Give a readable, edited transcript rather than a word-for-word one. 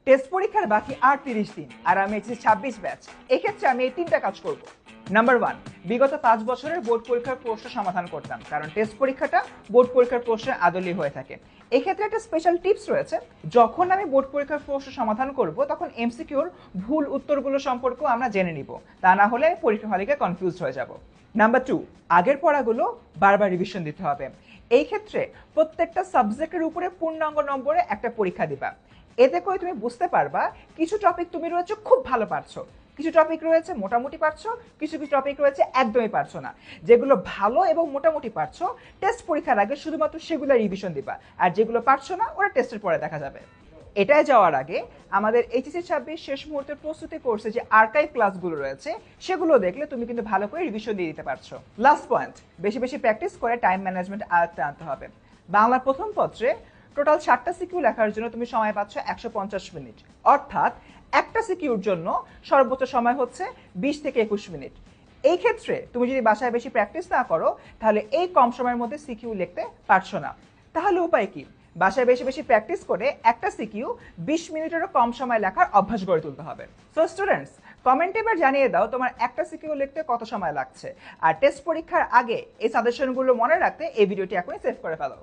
Test পরীক্ষার বাকি আর 30 দিন আর আমি এইচএসসি 26 ব্যাচ। এক্ষেত্রে আমি এই তিনটা কাজ করব। নাম্বার 1, বিগত 5 বছরের বোর্ড পরীক্ষার প্রশ্ন সমাধান করতাম, কারণ টেস্ট পরীক্ষাটা বোর্ড পরীক্ষার প্রশ্নের আদলেই হয়ে থাকে। এক্ষেত্রে একটা স্পেশাল টিপস রয়েছে, যখন আমি বোর্ড পরীক্ষার প্রশ্ন সমাধান করব তখন এমসিকিউর ভুল উত্তরগুলো সম্পর্কেও আমরা জেনে নিব, তা না হলে পরীক্ষা হলে কনফিউজ হয়ে যাব। নাম্বার 2, আগের পড়াগুলো বারবার রিভিশন দিতে হবে। এই ক্ষেত্রে প্রত্যেকটা সাবজেক্টের উপরে পূর্ণাঙ্গ নম্বরে একটা পরীক্ষা দিবা। এতে করে তুমি বুঝতে পারবা কিছু টপিক তুমি রয়েছে খুব ভালো পারছো, কিছু টপিক রয়েছে মোটামুটি পারছো, কিছু কিছু টপিক রয়েছে একদমই পারছো না। যেগুলো ভালো এবং মোটামুটি পারছো টেস্ট পরীক্ষার আগে শুধুমাত্র সেগুলো রিভিশন দিবা, আর যেগুলো পারছো না ওরা টেস্টের পরে দেখা যাবে। এটাই যাওয়ার আগে আমাদের এইচএসসি 26 শেষ মুহূর্তের প্রস্তুতি কোর্সে যে আর্কাইভ ক্লাসগুলো রয়েছে সেগুলো দেখলে তুমি কিন্তু ভালো করে রিভিশন দিয়ে দিতে পারছো। লাস্ট পয়েন্ট, বেশি বেশি প্র্যাকটিস করে টাইম ম্যানেজমেন্ট আয়ত্তে আনতে হবে। বাংলার প্রথম পত্রে টোটাল 7টা সিকিউ লেখার জন্য তুমি সময় পাচ্ছ 150 মিনিট, অর্থাৎ একটা সিকিউর জন্য সর্বোচ্চ সময় হচ্ছে 20 থেকে 21 মিনিট। এই ক্ষেত্রে তুমি যদি বাসায় বেশি প্র্যাকটিস না করো তাহলে এই কম সময়ের মধ্যে সিকিউ লিখতে পারছো না। তাহলে উপায় কি? বাসায় বেশি বেশি প্র্যাকটিস করে একটা সিকিউ 20 মিনিটেরও কম সময় লেখার অভ্যাস গড়ে তুলতে হবে। সো স্টুডেন্টস, কমেন্টে এবার জানিয়ে দাও তোমার একটা সিকিউ লিখতে কত সময় লাগছে, আর টেস্ট পরীক্ষার আগে এই সাজেশনগুলো মনে রাখতে এই ভিডিওটি এখনই সেভ করে ফেলো।